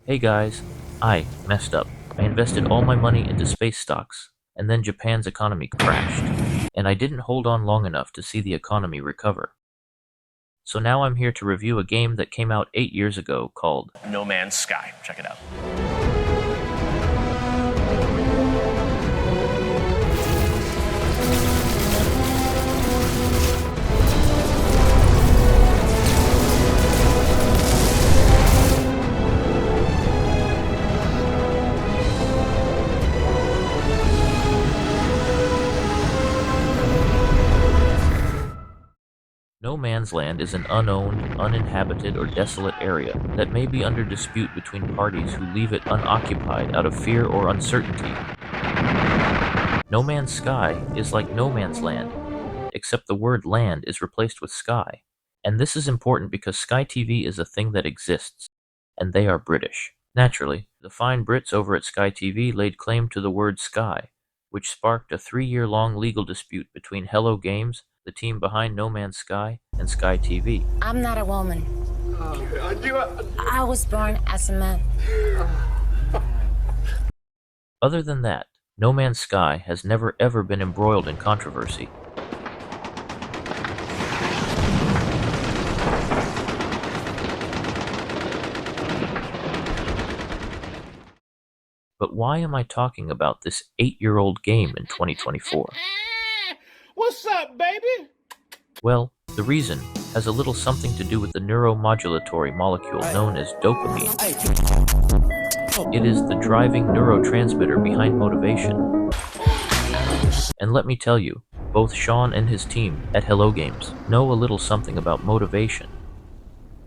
Hey guys, I messed up. I invested all my money into space stocks, and then Japan's economy crashed, and I didn't hold on long enough to see the economy recover. So now I'm here to review a game that came out 8 years ago called No Man's Sky. Check it out. No Man's Land is an unowned, uninhabited, or desolate area that may be under dispute between parties who leave it unoccupied out of fear or uncertainty. No Man's Sky is like No Man's Land, except the word land is replaced with sky. And this is important because Sky TV is a thing that exists, and they are British. Naturally, the fine Brits over at Sky TV laid claim to the word sky, which sparked a 3-year-long legal dispute between Hello Games, the team behind No Man's Sky, and Sky TV. I'm not a woman. I was born as a man. Other than that, No Man's Sky has never ever been embroiled in controversy. But why am I talking about this 8-year-old game in 2024? What's up, baby? Well, the reason has a little something to do with the neuromodulatory molecule known as dopamine. It is the driving neurotransmitter behind motivation. And let me tell you, both Sean and his team at Hello Games know a little something about motivation,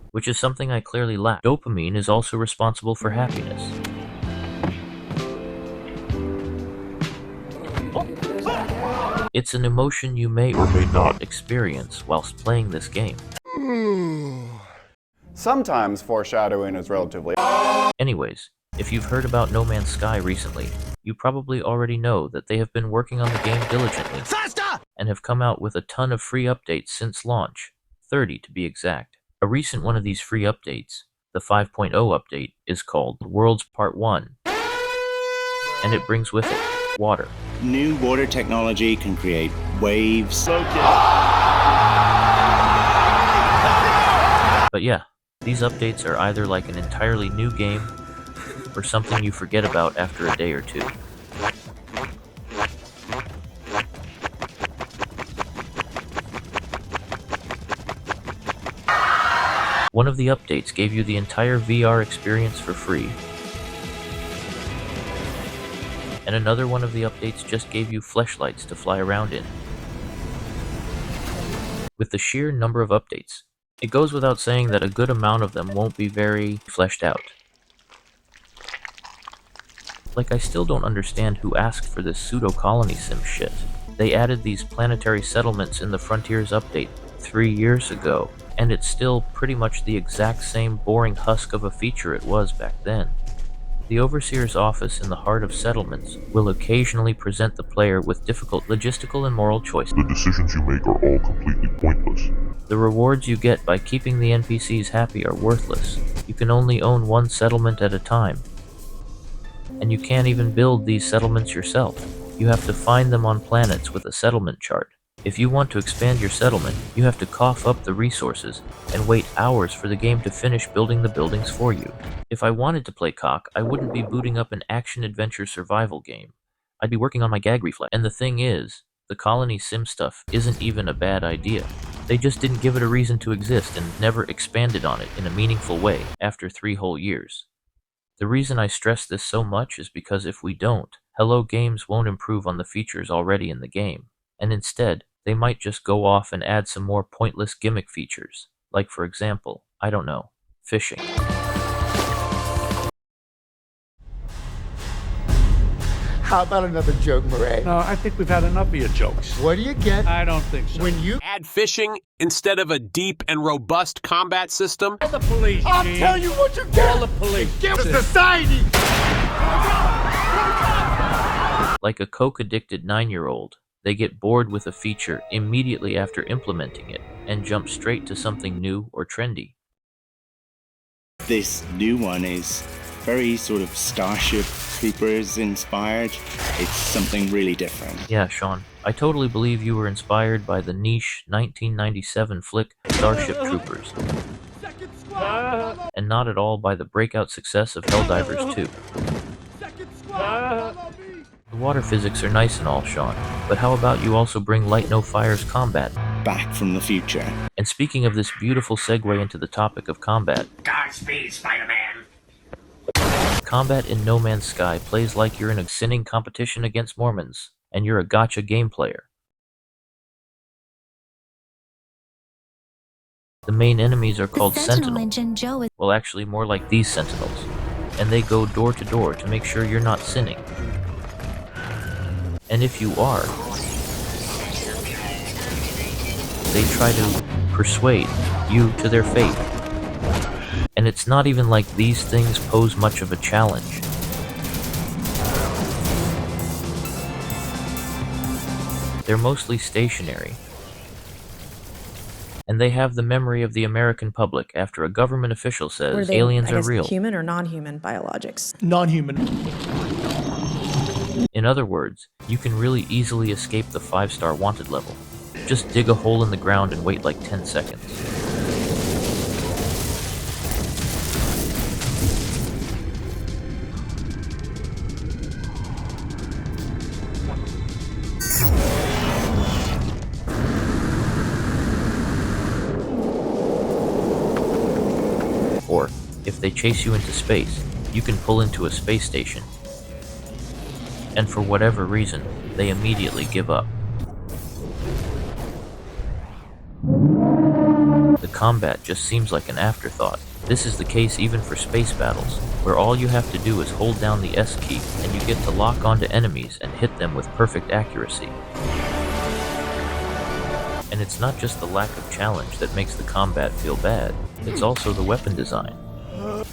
which is something I clearly lack. Dopamine is also responsible for happiness. It's an emotion you may or may not experience whilst playing this game. Sometimes foreshadowing is relatively... Anyways, if you've heard about No Man's Sky recently, you probably already know that they have been working on the game diligently and have come out with a ton of free updates since launch, 30 to be exact. A recent one of these free updates, the 5.0 update, is called Worlds Part 1, and it brings with it water. New water technology can create waves. But yeah, these updates are either like an entirely new game or something you forget about after a day or two. One of the updates gave you the entire VR experience for free, and another one of the updates just gave you fleshlights to fly around in. With the sheer number of updates, it goes without saying that a good amount of them won't be very fleshed out. Like, I still don't understand who asked for this pseudo-colony sim shit. They added these planetary settlements in the Frontiers update 3 years ago, and it's still pretty much the exact same boring husk of a feature it was back then. The Overseer's office in the heart of settlements will occasionally present the player with difficult logistical and moral choices. The decisions you make are all completely pointless. The rewards you get by keeping the NPCs happy are worthless. You can only own one settlement at a time. And you can't even build these settlements yourself. You have to find them on planets with a settlement chart. If you want to expand your settlement, you have to cough up the resources and wait hours for the game to finish building the buildings for you. If I wanted to play cock, I wouldn't be booting up an action-adventure survival game. I'd be working on my gag reflex. And the thing is, the colony sim stuff isn't even a bad idea. They just didn't give it a reason to exist and never expanded on it in a meaningful way after 3 whole years. The reason I stress this so much is because if we don't, Hello Games won't improve on the features already in the game, and instead, they might just go off and add some more pointless gimmick features, like for example, I don't know, fishing. How about another joke, Murray? No, I think we've had enough of your jokes. What do you get I don't think so. when you... Add fishing instead of a deep and robust combat system? Call the police, I'll Gene. tell you what you get! Call the police. Give to society! Like a coke-addicted 9-year-old, they get bored with a feature immediately after implementing it and jump straight to something new or trendy. This new one is very sort of Starship Troopers inspired. It's something really different. Yeah, Sean, I totally believe you were inspired by the niche 1997 flick Starship Troopers, and not at all by the breakout success of Helldivers 2. The water physics are nice and all, Sean, but how about you also bring Light No Fire's combat? Back from the future. And speaking of this beautiful segue into the topic of combat, Godspeed, Spider-Man. combat in No Man's Sky plays like you're in a sinning competition against Mormons, and you're a gacha game player. The main enemies are called Sentinels. Well, actually more like these Sentinels, and they go door to door to make sure you're not sinning. And if you are, they try to persuade you to their faith. And it's not even like these things pose much of a challenge. They're mostly stationary. And they have the memory of the American public after a government official says aliens are real. Human or non-human biologics? Non-human. In other words, you can really easily escape the 5-star wanted level. Just dig a hole in the ground and wait like 10 seconds. Or, if they chase you into space, you can pull into a space station. And for whatever reason, they immediately give up. The combat just seems like an afterthought. This is the case even for space battles, where all you have to do is hold down the S key and you get to lock onto enemies and hit them with perfect accuracy. And it's not just the lack of challenge that makes the combat feel bad, it's also the weapon design.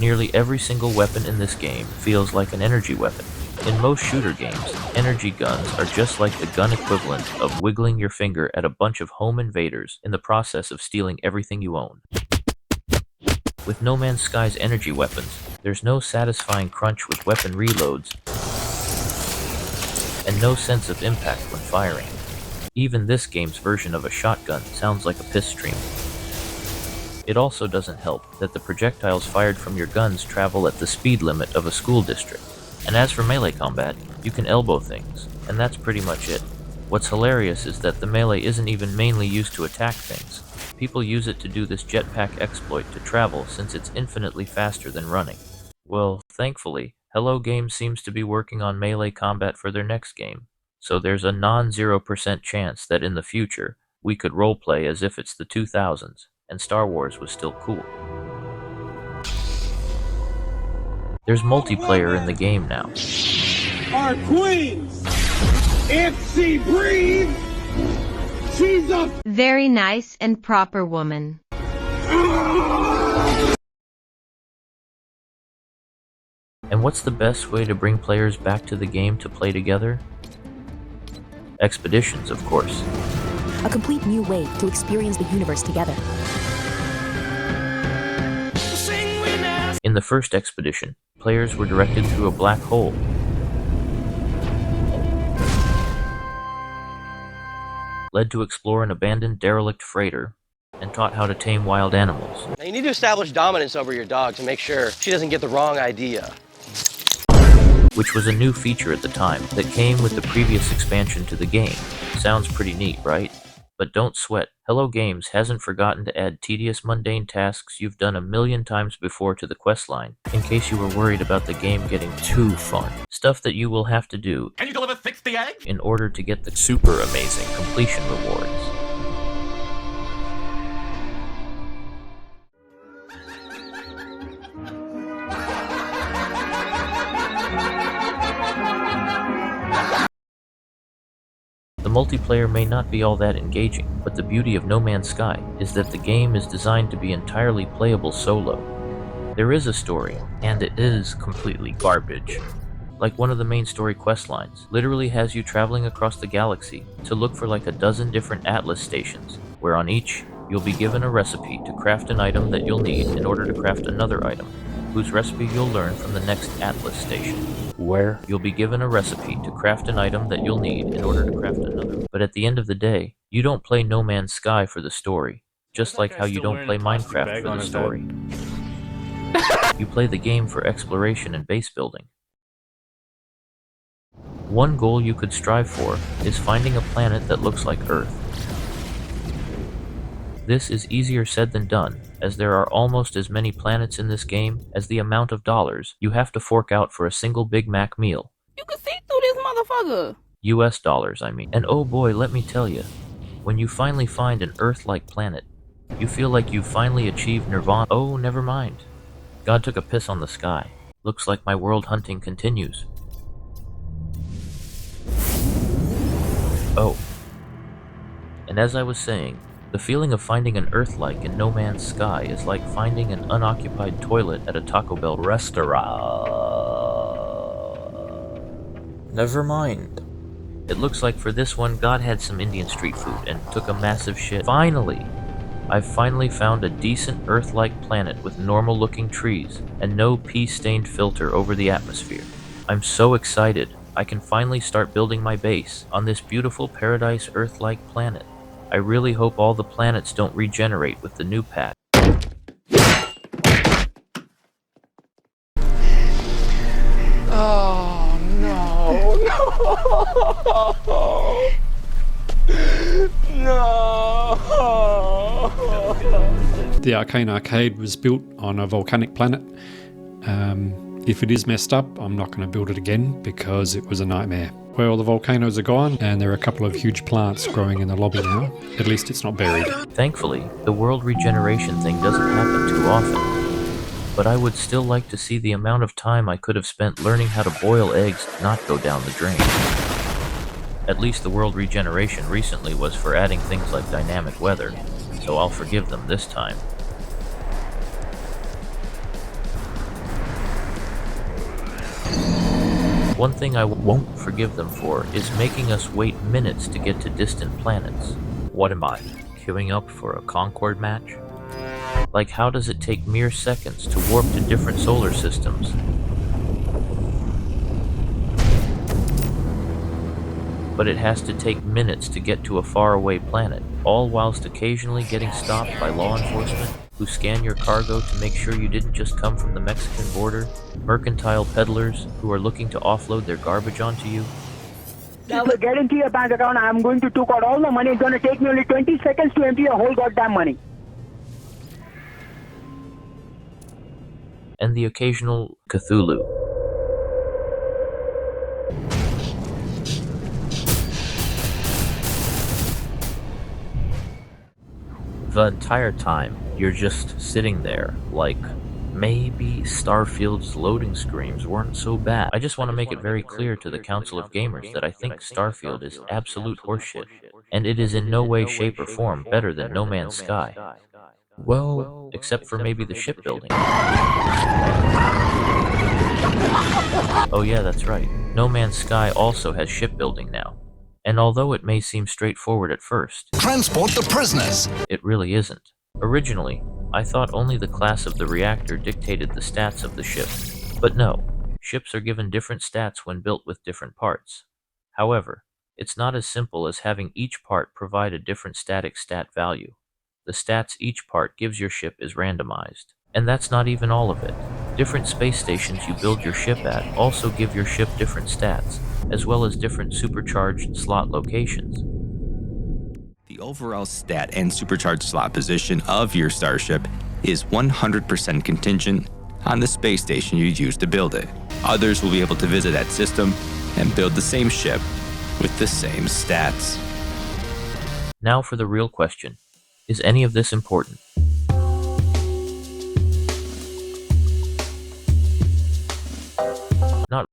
Nearly every single weapon in this game feels like an energy weapon. In most shooter games, energy guns are just like the gun equivalent of wiggling your finger at a bunch of home invaders in the process of stealing everything you own. With No Man's Sky's energy weapons, there's no satisfying crunch with weapon reloads, and no sense of impact when firing. Even this game's version of a shotgun sounds like a piss stream. It also doesn't help that the projectiles fired from your guns travel at the speed limit of a school district. And as for melee combat, you can elbow things, and that's pretty much it. What's hilarious is that the melee isn't even mainly used to attack things. People use it to do this jetpack exploit to travel since it's infinitely faster than running. Well, thankfully, Hello Games seems to be working on melee combat for their next game, so there's a non-0% chance that in the future, we could roleplay as if it's the 2000s, and Star Wars was still cool. There's multiplayer in the game now. Our queens! If she breathes, she's a very nice and proper woman. And what's the best way to bring players back to the game to play together? Expeditions, of course. A complete new way to experience the universe together. In the first expedition, players were directed through a black hole. Led to explore an abandoned derelict freighter, and taught how to tame wild animals. Now you need to establish dominance over your dog to make sure she doesn't get the wrong idea. Which was a new feature at the time that came with the previous expansion to the game. Sounds pretty neat, right? But don't sweat, Hello Games hasn't forgotten to add tedious mundane tasks you've done a million times before to the questline, in case you were worried about the game getting too fun. Stuff that you will have to do Can you deliver 60 eggs? in order to get the super amazing completion rewards. The multiplayer may not be all that engaging, but the beauty of No Man's Sky is that the game is designed to be entirely playable solo. There is a story, and it is completely garbage. Like one of the main story questlines, literally has you traveling across the galaxy to look for like a dozen different Atlas stations, where on each, you'll be given a recipe to craft an item that you'll need in order to craft another item. whose recipe you'll learn from the next Atlas station. Where? You'll be given a recipe to craft an item that you'll need in order to craft another. But at the end of the day, you don't play No Man's Sky for the story, just like how you don't play Minecraft for the story. You play the game for exploration and base building. One goal you could strive for is finding a planet that looks like Earth. This is easier said than done, as there are almost as many planets in this game as the amount of dollars you have to fork out for a single Big Mac meal. You can see through this motherfucker! US dollars, I mean. And oh boy, let me tell you, when you finally find an Earth-like planet, you feel like you've finally achieved nirvana. Oh, never mind. God took a piss on the sky. Looks like my world hunting continues. Oh. And as I was saying, the feeling of finding an Earth-like in No Man's Sky is like finding an unoccupied toilet at a Taco Bell restaurant. Never mind. It looks like for this one, God had some Indian street food and took a massive shit. Finally! I've finally found a decent Earth-like planet with normal-looking trees and no pee-stained filter over the atmosphere. I'm so excited. I can finally start building my base on this beautiful paradise Earth-like planet. I really hope all the planets don't regenerate with the new patch. Oh, no. No. The Arcane Arcade was built on a volcanic planet. If it is messed up, I'm not going to build it again because it was a nightmare. Well, all the volcanoes are gone and there are a couple of huge plants growing in the lobby now. At least it's not buried. Thankfully, the world regeneration thing doesn't happen too often. But I would still like to see the amount of time I could have spent learning how to boil eggs to not go down the drain. At least the world regeneration recently was for adding things like dynamic weather, so I'll forgive them this time. One thing I won't forgive them for is making us wait minutes to get to distant planets. What am I, queuing up for a Concord match? Like, how does it take mere seconds to warp to different solar systems? But it has to take minutes to get to a faraway planet, all whilst occasionally getting stopped by law enforcement who scan your cargo to make sure you didn't just come from the Mexican border, mercantile peddlers who are looking to offload their garbage onto you. Now we get into your bank account, I'm going to take out all the money. It's going to take me only 20 seconds to empty your whole goddamn money. And the occasional Cthulhu. The entire time, you're just sitting there, like, maybe Starfield's loading screens weren't so bad. I just want to make it very clear to the Council of Gamers that I think Starfield is absolute horseshit, and it is in no way, shape, or form better than No Man's Sky. Well, except for maybe the shipbuilding. Oh yeah, that's right. No Man's Sky also has shipbuilding now. And although it may seem straightforward at first, transport the prisoners! It really isn't. Originally, I thought only the class of the reactor dictated the stats of the ship. But no, ships are given different stats when built with different parts. However, it's not as simple as having each part provide a different static stat value. The stats each part gives your ship is randomized. And that's not even all of it. Different space stations you build your ship at also give your ship different stats, as well as different supercharged slot locations. The overall stat and supercharged slot position of your starship is 100% contingent on the space station you use to build it. Others will be able to visit that system and build the same ship with the same stats. Now for the real question. Is any of this important?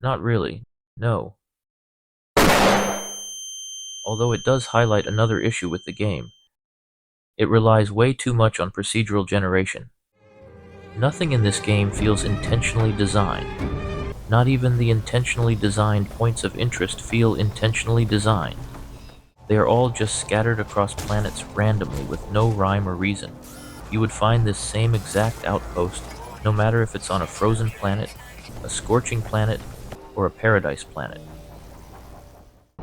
Not really. No. Although it does highlight another issue with the game. It relies way too much on procedural generation. Nothing in this game feels intentionally designed. Not even the intentionally designed points of interest feel intentionally designed. They are all just scattered across planets randomly with no rhyme or reason. You would find this same exact outpost no matter if it's on a frozen planet, a scorching planet, or a paradise planet.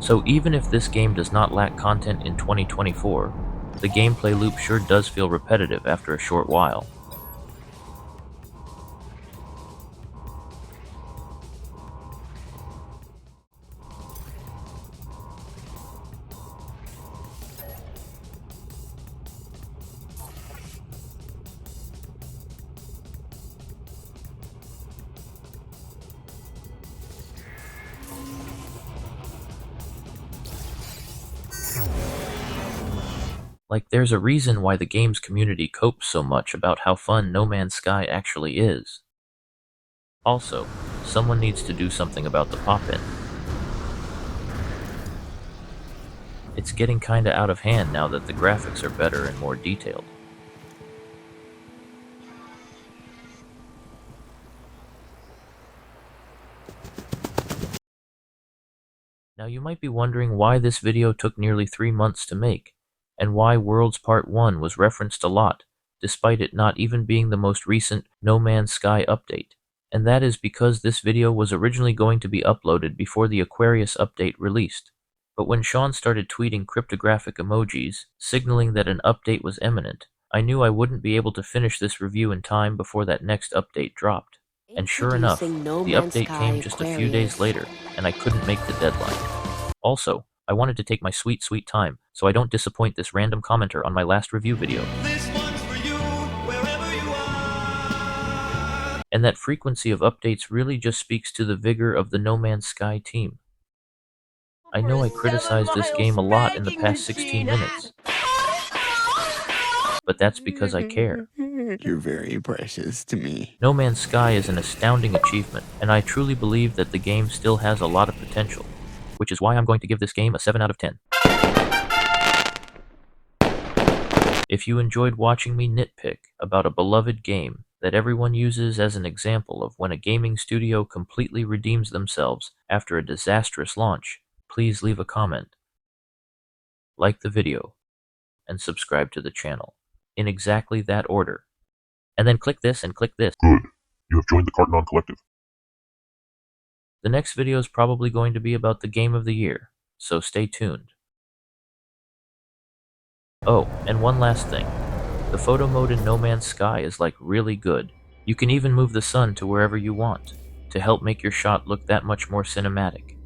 So even if this game does not lack content in 2024, the gameplay loop sure does feel repetitive after a short while. Like, there's a reason why the game's community copes so much about how fun No Man's Sky actually is. Also, someone needs to do something about the pop-in. It's getting kinda out of hand now that the graphics are better and more detailed. Now you might be wondering why this video took nearly 3 months to make, and why Worlds Part 1 was referenced a lot, despite it not even being the most recent No Man's Sky update. And that is because this video was originally going to be uploaded before the Aquarius update released. But when Sean started tweeting cryptographic emojis, signaling that an update was imminent, I knew I wouldn't be able to finish this review in time before that next update dropped. And sure enough, the update came just a few days later, and I couldn't make the deadline. Also, I wanted to take my sweet time, so I don't disappoint this random commenter on my last review video. And that frequency of updates really just speaks to the vigor of the No Man's Sky team. I know I criticized this game a lot in the past 16 minutes, but that's because I care. You're very precious to me. No Man's Sky is an astounding achievement, and I truly believe that the game still has a lot of potential, which is why I'm going to give this game a 7 out of 10. If you enjoyed watching me nitpick about a beloved game that everyone uses as an example of when a gaming studio completely redeems themselves after a disastrous launch, please leave a comment, like the video, and subscribe to the channel, in exactly that order. And then click this and click this. Good. You have joined the Cartoon Collective. The next video is probably going to be about the Game of the Year, so stay tuned. Oh, and one last thing. The photo mode in No Man's Sky is like really good. You can even move the sun to wherever you want, to help make your shot look that much more cinematic.